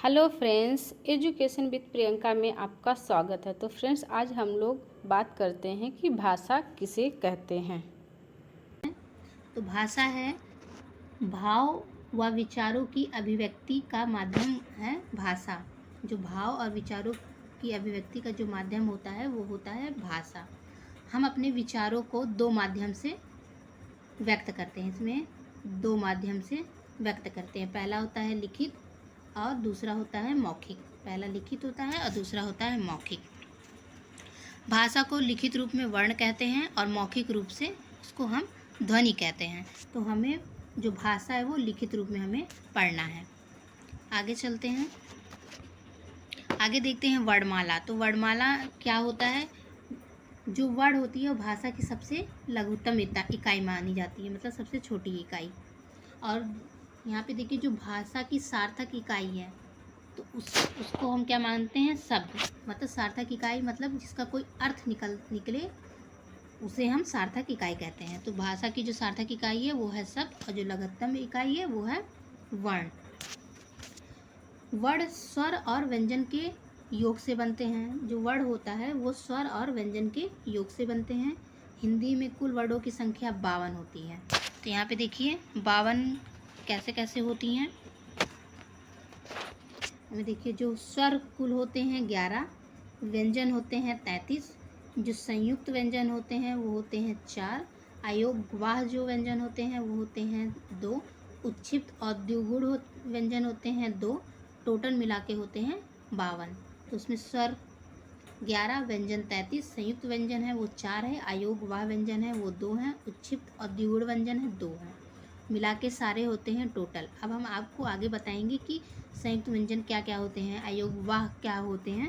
Hello friends, education with Priyanka में आपका स्वागत है। तो फ्रेंड्स, आज हम लोग बात करते हैं कि भाषा किसे कहते हैं। तो भाषा है भाव व विचारों की अभिव्यक्ति का माध्यम है। भाषा जो भाव और विचारों की अभिव्यक्ति का जो माध्यम होता है वो होता है भाषा। हम अपने विचारों को दो माध्यम से व्यक्त करते हैं। इसमें दो माध्यम से व्यक्त करते हैं। पहला होता है लिखित और दूसरा होता है मौखिक। पहला लिखित होता है और दूसरा होता है मौखिक। भाषा को लिखित रूप में वर्ण कहते हैं और मौखिक रूप से उसको हम ध्वनि कहते हैं। तो हमें जो भाषा है वो लिखित रूप में हमें पढ़ना है। आगे चलते हैं, आगे देखते हैं वर्णमाला। तो वर्णमाला क्या होता है? जो वर्ण होती है वो भाषा की सबसे लघुत्तम इकाई मानी जाती है, मतलब सबसे छोटी इकाई। और यहाँ पे देखिए जो भाषा की सार्थक इकाई है तो उसको हम क्या मानते हैं? शब्द। मतलब सार्थक इकाई मतलब जिसका कोई अर्थ निकले उसे हम सार्थक इकाई कहते हैं। तो भाषा की जो सार्थक इकाई है वो है शब्द और जो लघुत्तम इकाई है वो है वर्ण। वर्ण स्वर और व्यंजन के योग से बनते हैं। जो वर्ण होता है वो स्वर और व्यंजन के योग से बनते हैं। हिंदी में कुल वर्णों की संख्या 52 होती है। तो यहाँ पे देखिए 52 कैसे कैसे होती हैं। हमें देखिए जो स्वर कुल होते हैं 11, व्यंजन होते हैं 33, जो संयुक्त व्यंजन होते हैं वो होते हैं 4, अयोगवाह जो व्यंजन होते हैं वो होते हैं 2, उच्छिप्त और द्विगुण व्यंजन होते हैं 2, टोटल मिला के होते हैं 52। तो उसमें स्वर 11, व्यंजन 33, संयुक्त व्यंजन है वो 4 है, अयोगवाह व्यंजन है वो 2 है, उच्छिप्त और द्विगुण व्यंजन है 2 है, मिला के सारे होते हैं टोटल। अब हम आपको आगे बताएंगे कि संयुक्त व्यंजन क्या क्या होते हैं, अयोगवाह क्या होते हैं,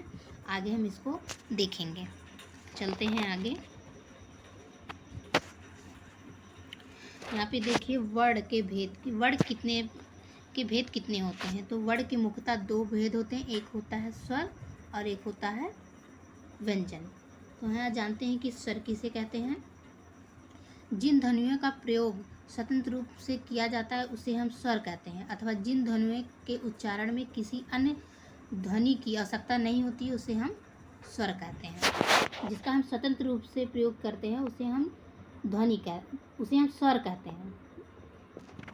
आगे हम इसको देखेंगे। चलते हैं आगे। यहाँ पे देखिए वर्ण के भेद की भेद कितने होते हैं। तो वर्ण के मुख्यतः दो भेद होते हैं, एक होता है स्वर और एक होता है व्यंजन। तो यहाँ जानते हैं कि स्वर किसे कहते हैं? जिन ध्वनियों का प्रयोग स्वतंत्र रूप से किया जाता है उसे हम स्वर कहते हैं, अथवा जिन ध्वनियों के उच्चारण में किसी अन्य ध्वनि की आवश्यकता नहीं होती उसे हम स्वर कहते हैं। जिसका हम स्वतंत्र रूप से प्रयोग करते हैं उसे हम स्वर कहते हैं।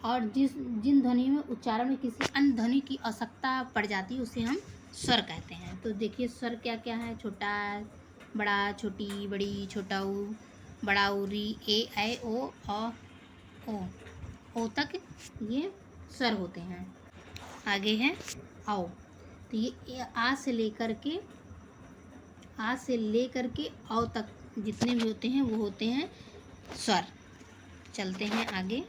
और जिन ध्वनियों में उच्चारण में किसी अन्य ध्वनि की आवश्यकता पड़ जाती है उसे हम स्वर कहते हैं। तो देखिए स्वर क्या क्या है? छोटा, बड़ा, छोटी, बड़ी, छोटा ऊ, बड़ा ऊ, री, ए, ऐ, ओ तक ये स्वर होते हैं। आगे है आओ। तो ये आ से लेकर के औ तक जितने भी होते हैं वो होते हैं स्वर। चलते हैं आगे।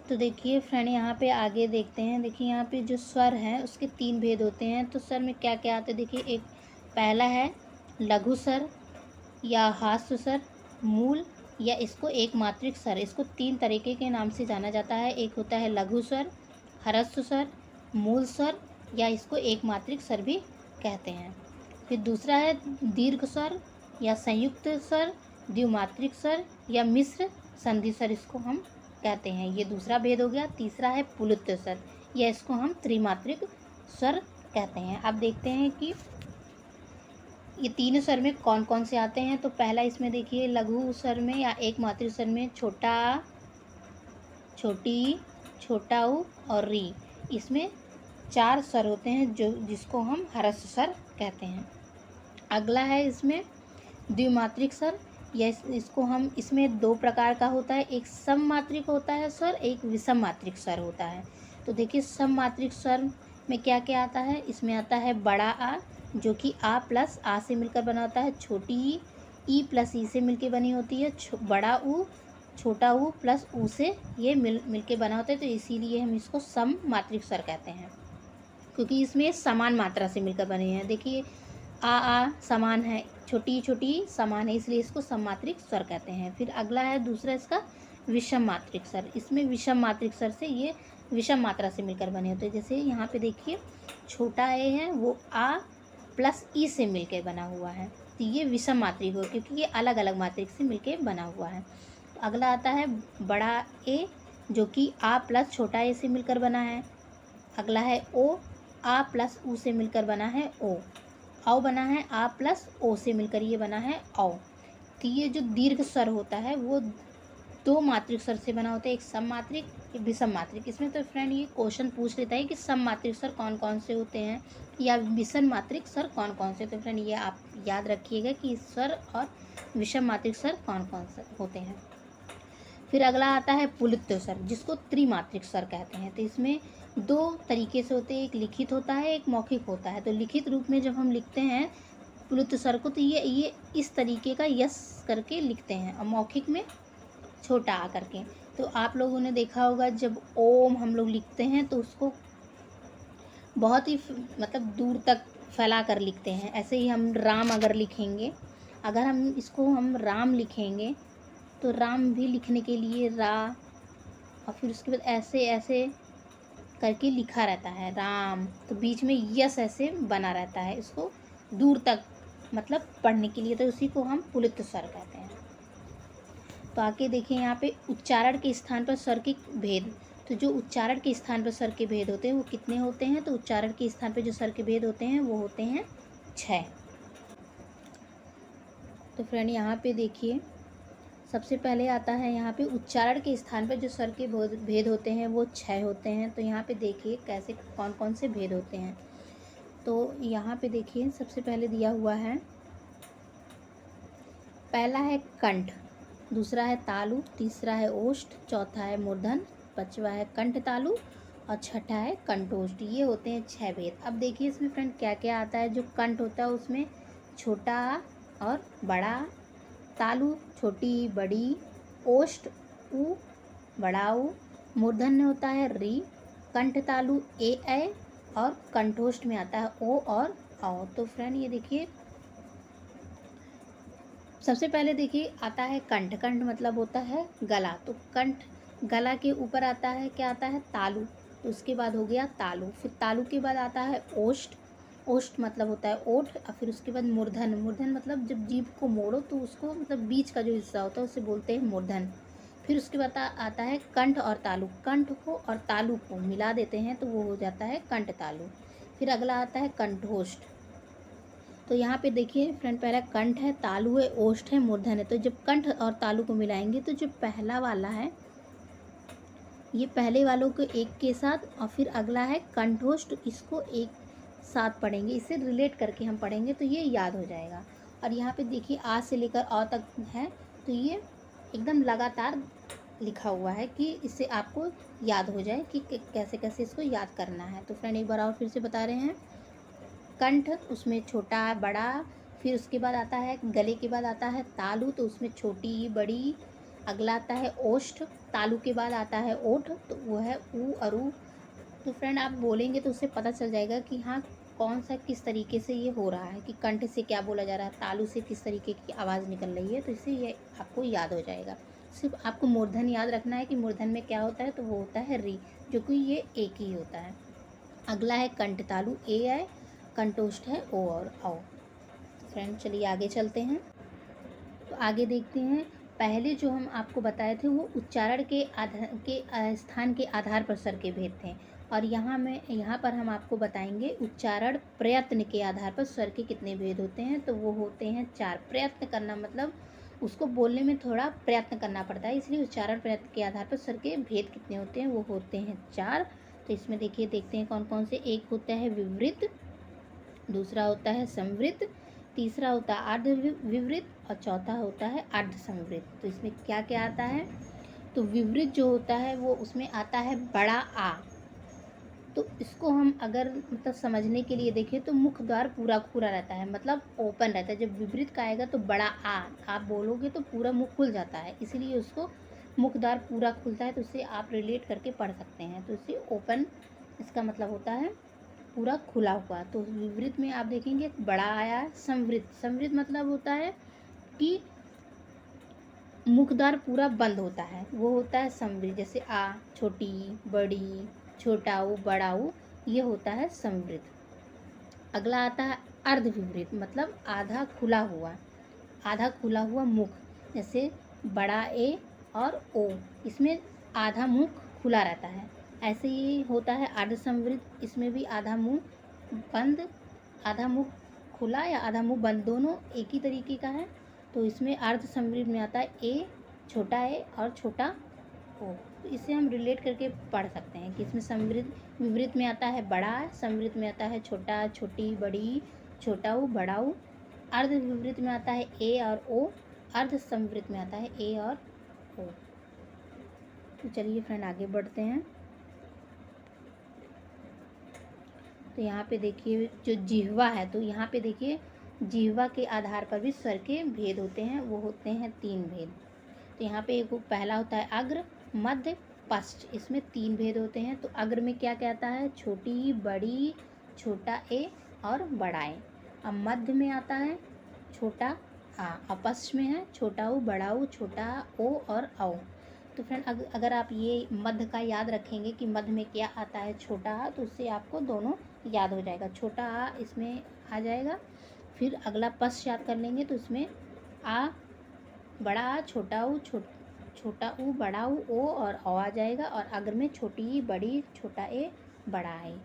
तो देखिए फ्रेंड यहाँ पे आगे देखते हैं। देखिए यहाँ पे जो स्वर है उसके 3 भेद होते हैं। तो स्वर में क्या क्या आते हैं देखिए। एक पहला है लघु स्वर या हास्य स्वर, मूल या इसको एक मात्रिक स्वर। इसको 3 तरीके के नाम से जाना जाता है। एक होता है लघु स्वर, ह्रस्व स्वर, मूल स्वर या इसको एक मात्रिक स्वर भी कहते हैं। फिर दूसरा है दीर्घ स्वर या संयुक्त स्वर, द्विमात्रिक स्वर या मिश्र संधि स्वर इसको हम कहते हैं। ये दूसरा भेद हो गया। तीसरा है पुलुत्व स्वर या इसको हम त्रिमात्रिक स्वर कहते हैं। अब देखते हैं कि ये तीनों स्वर में कौन कौन से आते हैं। तो पहला इसमें देखिए लघु स्वर में या एक मात्रिक स्वर में छोटा, छोटी, छोटा ऊ और री, इसमें 4 स्वर होते हैं जिसको हम ह्रस्व स्वर कहते हैं। अगला है इसमें द्विमात्रिक स्वर या इसको हम इसमें 2 प्रकार का होता है। एक सममात्रिक होता है स्वर, एक विषम मात्रिक स्वर होता है। तो देखिए सममात्रिक स्वर में क्या क्या आता है। इसमें आता है बड़ा आ जो कि आ प्लस आ से मिलकर बना होता है, छोटी ई प्लस ई से मिलकर बनी होती है, बड़ा ऊ, छोटा ऊ प्लस ऊ से ये मिल के बना होता है। तो इसीलिए हम इसको सममात्रिक स्वर कहते हैं क्योंकि इसमें समान मात्रा से मिलकर बने हैं। देखिए आ समान है, छोटी छोटी समान है, इसलिए इसको सममात्रिक स्वर कहते हैं। फिर अगला है दूसरा इसका विषम मात्रिक स्वर। इसमें विषम मात्रिक स्वर से ये विषम मात्रा से मिलकर बने होते हैं। जैसे यहाँ पे देखिए छोटा ए है वो आ प्लस ई से मिलकर बना हुआ है, तो ये विषम मात्रिक हो क्योंकि ये अलग अलग मात्रिक से मिलकर बना हुआ है। तो अगला आता है बड़ा ए जो कि आ प्लस छोटा ए से मिलकर बना है। अगला है ओ, आ प्लस ऊ से मिलकर बना है ओ। औ बना है आ प्लस ओ से मिलकर ये बना है औ। तो ये जो दीर्घ स्वर होता है वो दो मात्रिक स्वर से बना होता है, एक सममात्रिक, एक विषम मात्रिक। इसमें तो फ्रेंड ये क्वेश्चन पूछ लेता है कि सममात्रिक स्वर कौन कौन से होते हैं या विषम मात्रिक स्वर कौन कौन से। तो फ्रेंड ये आप याद रखिएगा कि स्वर और विषम मात्रिक स्वर कौन कौन से होते हैं। फिर अगला आता है पुलित्व स्वर, जिसको त्रिमात्रिक स्वर कहते हैं। तो इसमें दो तरीके से होते हैं, एक लिखित होता है, एक मौखिक होता है। तो लिखित रूप में जब हम लिखते हैं पुलित्व स्वर को तो ये इस तरीके का यस करके लिखते हैं, और मौखिक में छोटा आ करके। तो आप लोगों ने देखा होगा जब ओम हम लोग लिखते हैं तो उसको बहुत ही मतलब दूर तक फैला कर लिखते हैं। ऐसे ही हम राम अगर लिखेंगे, अगर हम इसको हम राम लिखेंगे तो राम भी लिखने के लिए रा, और फिर उसके बाद ऐसे ऐसे करके लिखा रहता है राम, तो बीच में यस ऐसे बना रहता है इसको दूर तक मतलब पढ़ने के लिए। तो उसी को हम पुलित्व स्वर कहते हैं। तो आके देखिए यहाँ पे उच्चारण के स्थान पर स्वर के भेद। तो जो उच्चारण के स्थान पर स्वर के भेद होते हैं वो कितने होते हैं? तो उच्चारण के स्थान पर जो स्वर के भेद होते हैं वो होते हैं 6। तो फ्रेंड यहाँ पे देखिए सबसे पहले आता है यहाँ पे उच्चारण के स्थान पर जो स्वर के भेद होते हैं वो 6 होते हैं। तो यहाँ पे देखिए कैसे कौन कौन से भेद होते हैं। तो यहाँ पे देखिए सबसे पहले दिया हुआ है, पहला है कंठ, दूसरा है तालु, तीसरा है ओष्ठ, चौथा है मूर्धन, पांचवा है कंठ तालु और छठा है कंठोष्ठ। ये होते हैं 6 भेद। अब देखिए इसमें फ्रेंड क्या क्या आता है। जो कंठ होता है उसमें छोटा और बड़ा, तालु छोटी बड़ी, ओष्ठ ऊ बड़ा ऊ, मूर्धन में होता है री, कंठ तालु ए और कंठोष्ठ में आता है ओ और औ। तो फ्रेंड ये देखिए सबसे पहले देखिए आता है कंठ। कंठ मतलब होता है गला। तो कंठ गला के ऊपर आता है, क्या आता है? तालु। तो उसके बाद हो गया तालु। फिर तालु के बाद आता है ओष्ठ। ओष्ठ मतलब होता है ओठ। और फिर उसके बाद मूर्धन। मूर्धन मतलब जब जीभ को मोड़ो तो उसको मतलब बीच का जो हिस्सा होता है उसे बोलते हैं मूर्धन। फिर उसके बाद आता है कंठ और तालु। कंठ को और तालु को मिला देते हैं तो वो हो जाता है कंठ तालु। फिर अगला आता है कंठोष्ठ। तो यहाँ पे देखिए फ्रेंड पहला कंठ है, तालु है, ओष्ठ है, मूर्धन है। तो जब कंठ और तालु को मिलाएंगे तो जो पहला वाला है ये पहले वालों को एक के साथ, और फिर अगला है कंठोष्ठ, इसको एक साथ पढ़ेंगे। इसे रिलेट करके हम पढ़ेंगे तो ये याद हो जाएगा। और यहाँ पे देखिए आ से लेकर अ तक है तो ये एकदम लगातार लिखा हुआ है कि इससे आपको याद हो जाए कि कैसे कैसे इसको याद करना है। तो फ्रेंड एक बार और फिर से बता रहे हैं, कंठ उसमें छोटा बड़ा, फिर उसके बाद आता है गले के बाद आता है तालु, तो उसमें छोटी बड़ी। अगला आता है ओष्ठ, तालु के बाद आता है ओठ, तो वो है ऊ और ऊ। तो फ्रेंड आप बोलेंगे तो उससे पता चल जाएगा कि हाँ कौन सा किस तरीके से ये हो रहा है, कि कंठ से क्या बोला जा रहा है, तालु से किस तरीके की आवाज़ निकल रही है। तो इससे ये आपको याद हो जाएगा। सिर्फ आपको मूर्धन याद रखना है कि मूर्धन में क्या होता है, तो वो होता है री, जो कि ये एक ही होता है। अगला है कंठ तालु ए है, कंठोष्ठ है ओ और औ। फ्रेंड चलिए आगे चलते हैं। तो आगे देखते हैं, पहले जो हम आपको बताए थे वो उच्चारण के स्थान के आधार पर स्वर के भेद थे, और यहाँ पर हम आपको बताएंगे उच्चारण प्रयत्न के आधार पर स्वर के कितने भेद होते हैं। तो वो होते हैं 4। प्रयत्न करना मतलब उसको बोलने में थोड़ा प्रयत्न करना पड़ता है, इसलिए उच्चारण प्रयत्न के आधार पर स्वर के भेद कितने होते हैं, वो होते हैं 4। तो इसमें देखिए देखते हैं कौन कौन से। एक होता है विवृत, दूसरा होता है संवृत, तीसरा होता है अर्ध विवृत और चौथा होता है अर्ध संवृत। तो इसमें क्या क्या आता है, तो विवृत जो होता है वो उसमें आता है बड़ा आ। तो इसको हम अगर मतलब समझने के लिए देखें तो मुख द्वार पूरा खुला रहता है, मतलब ओपन रहता है। जब विवृत का आएगा तो बड़ा आ आप बोलोगे तो पूरा मुख खुल जाता है, इसलिए उसको मुख द्वार पूरा खुलता है। तो उससे आप रिलेट करके पढ़ सकते हैं। तो इससे ओपन इसका मतलब होता है पूरा खुला हुआ। तो विवृत में आप देखेंगे बड़ा आया। संवृत, संवृत मतलब होता है कि मुखद्वार पूरा बंद होता है, वो होता है संवृत। जैसे आ छोटी बड़ी, छोटा ऊ बड़ा ऊ, ये होता है संवृत। अगला आता है अर्धविवृत, मतलब आधा खुला हुआ मुख, जैसे बड़ा ए और ओ, इसमें आधा मुंह खुला रहता है। ऐसे ही होता है अर्ध समृद्ध, इसमें भी आधा मुंह बंद, आधा मुंह खुला या आधा मुंह बंद, दोनों एक ही तरीके का है। तो इसमें अर्ध समृद्ध में आता है ए, छोटा ए और छोटा ओ। तो इसे हम रिलेट करके पढ़ सकते हैं कि इसमें समृद्ध विवृत में आता है बड़ा, समृद्ध में आता है छोटा, छोटी, बड़ी, छोटा ऊ, बड़ा ऊ। अर्ध विवृत में आता है ए और ओ, अर्ध समृद्ध में आता है ए और ओ। तो चलिए फ्रेंड आगे बढ़ते हैं। तो यहाँ पे देखिए जो जिह्वा है, तो यहाँ पे देखिए जिह्वा के आधार पर भी स्वर के भेद होते हैं, वो होते हैं 3 भेद। तो यहाँ पे एक पहला होता है अग्र, मध्य, पश्च, इसमें 3 भेद होते हैं। तो अग्र में क्या कहता है? छोटी, बड़ी, छोटा ए और बड़ा ए। अब मध्य में आता है छोटा आ, और पश्च में है छोटा ऊ, बड़ा ऊ, छोटा ओ और औ। तो फ्रेंड अगर आप ये मध्य का याद रखेंगे कि मध्य में क्या आता है, छोटा आ, तो उससे आपको दोनों याद हो जाएगा। छोटा आ इसमें आ जाएगा, फिर अगला पश्च याद कर लेंगे तो इसमें आ, बड़ा आ, छोटा ऊ, छोटा ऊ, बड़ा ऊ, ओ और औ आ जाएगा। और अग्र में छोटी, बड़ी, छोटा ए, बड़ा ए।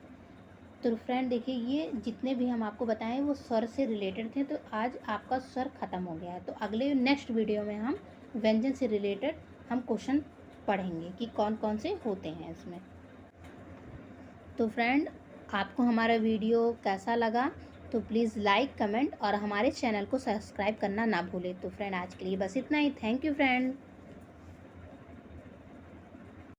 तो फ्रेंड देखिए ये जितने भी हम आपको बताएं वो स्वर से रिलेटेड थे। तो आज आपका स्वर ख़त्म हो गया है। तो अगले नेक्स्ट वीडियो में हम व्यंजन से रिलेटेड हम क्वेश्चन पढ़ेंगे कि कौन कौन से होते हैं इसमें। तो फ्रेंड आपको हमारा वीडियो कैसा लगा तो प्लीज़ लाइक, कमेंट और हमारे चैनल को सब्सक्राइब करना ना भूलें। तो फ्रेंड आज के लिए बस इतना ही। Thank you friend.